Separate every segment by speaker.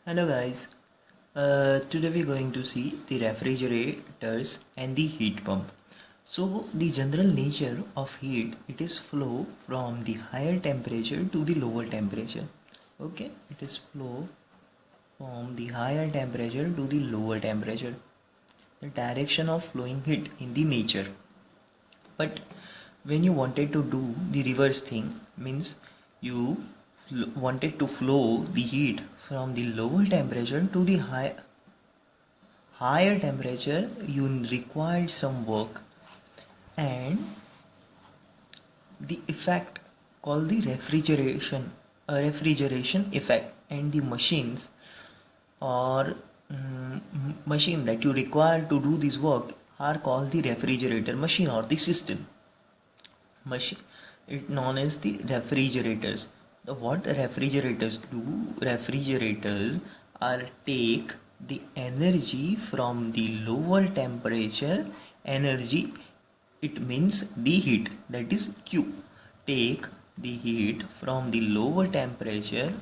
Speaker 1: Hello guys, today we're going to see the refrigerators and the heat pump. So the general nature of heat, it is flow from the higher temperature to the lower temperature. Okay, it is flow from the higher temperature to the lower temperature. The direction of flowing heat in the nature. But when you wanted to do the reverse thing, means you wanted to flow the heat from the lower temperature to the higher temperature, you required some work, and the effect called the refrigeration effect, and the machines or machine that you require to do this work are called the refrigerator machine or the system machine. It known as the refrigerators. What refrigerators do, refrigerators are take the energy from the lower temperature energy, it means the heat, that is Q, take the heat from the lower temperature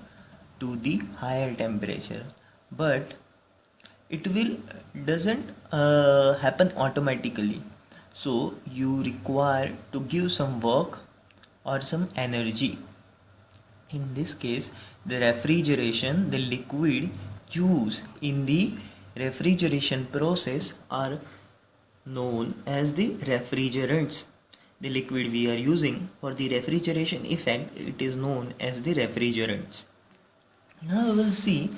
Speaker 1: to the higher temperature, but it will doesn't happen automatically, so you require to give some work or some energy. In this case, the refrigeration, the liquid used in the refrigeration process are known as the refrigerants. The liquid we are using for the refrigeration effect, it is known as the refrigerants. Now we will see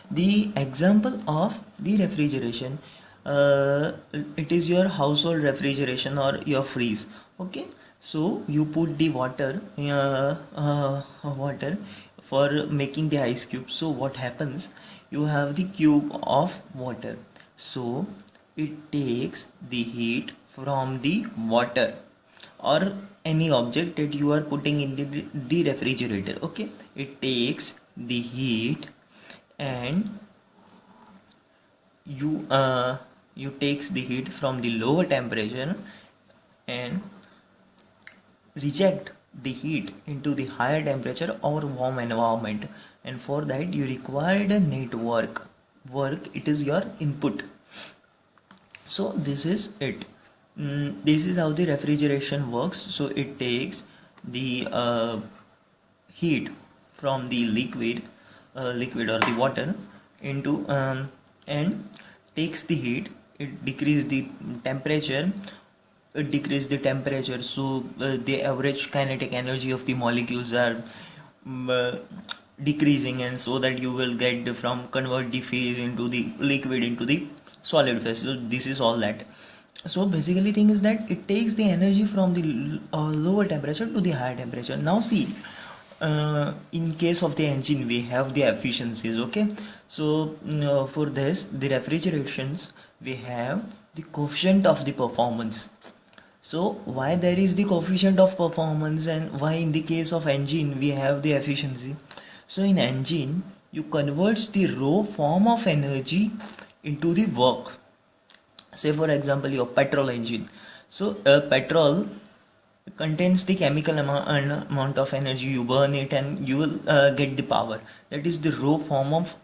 Speaker 1: the example of the refrigeration. It is your household refrigeration or your freeze. Okay, so you put the water for making the ice cube. So what happens, you have the cube of water, so it takes the heat from the water or any object that you are putting in the refrigerator. Okay, it takes the heat and you takes the heat from the lower temperature and reject the heat into the higher temperature or warm environment, and for that you required a network work, it is your input. So this is it. This is how the refrigeration works. So it takes the heat from the liquid or the water into and takes the heat, it decreases the temperature, so the average kinetic energy of the molecules are decreasing, and so that you will get from convert the phase into the liquid into the solid phase. So this is all that. So basically thing is that it takes the energy from the lower temperature to the higher temperature. Now see, in case of the engine we have the efficiencies. Okay, so for this, the refrigerations, we have the coefficient of the performance. So why there is the coefficient of performance, and why in the case of engine we have the efficiency? So in engine you converts the raw form of energy into the work. Say for example your petrol engine. So petrol contains the chemical amount of energy, you burn it and you will get the power, that is the raw form of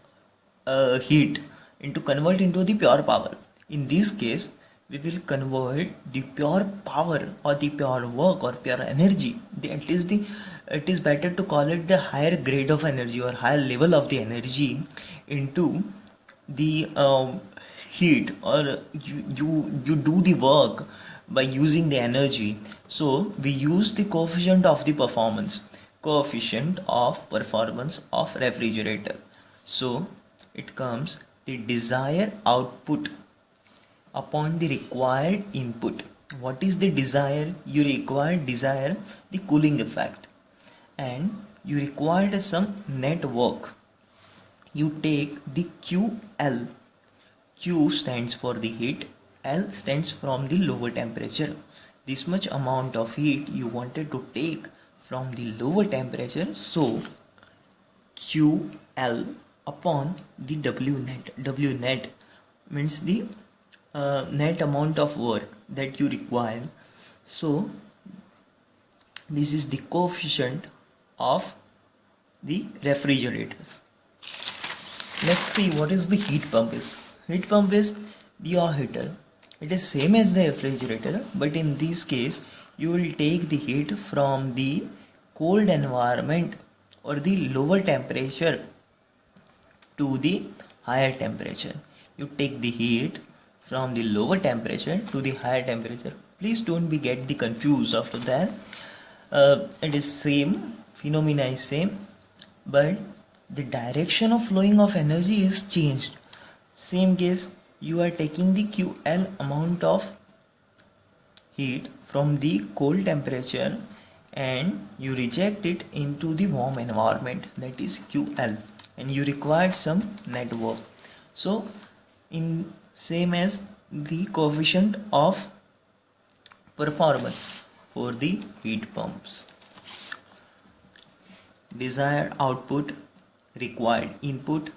Speaker 1: heat into convert into the pure power. In this case we will convert the pure power or the pure work or pure energy, that is the, it is better to call it the higher grade of energy or higher level of the energy into the heat, or you do the work by using the energy. So we use the coefficient of the performance, of refrigerator. So it comes the desired output upon the required input. What is the desire? You desire the cooling effect, and you required some net work. You take the QL. Q stands for the heat, L stands from the lower temperature. This much amount of heat you wanted to take from the lower temperature, so QL upon the W net. W net means the net amount of work that you require. So this is the coefficient of the refrigerators. Let's see what is the heat pump is. Heat pump is your heater. It is same as the refrigerator, but in this case you will take the heat from the cold environment or the lower temperature to the higher temperature. You take the heat from the lower temperature to the higher temperature. Please don't be get the confused after that. It is same, phenomena is same, but the direction of flowing of energy is changed. Same case, you are taking the QL amount of heat from the cold temperature and you reject it into the warm environment, that is QL, and you required some network. So in same as the coefficient of performance for the heat pumps, desired output, required input.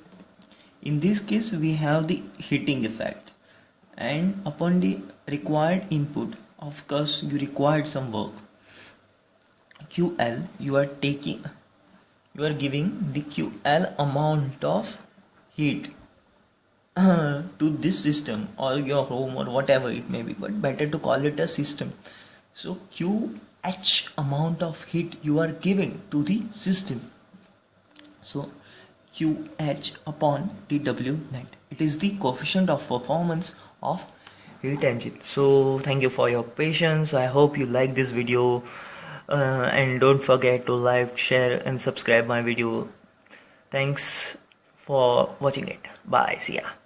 Speaker 1: In this case we have the heating effect, and upon the required input, of course you required some work. QL, you are giving the QL amount of heat to this system or your home or whatever it may be, but better to call it a system. So QH amount of heat you are giving to the system. So QH upon TW net, it is the coefficient of performance of heat engine. So thank you for your patience. I hope you like this video, and don't forget to like, share and subscribe my video. Thanks for watching it. Bye. See ya.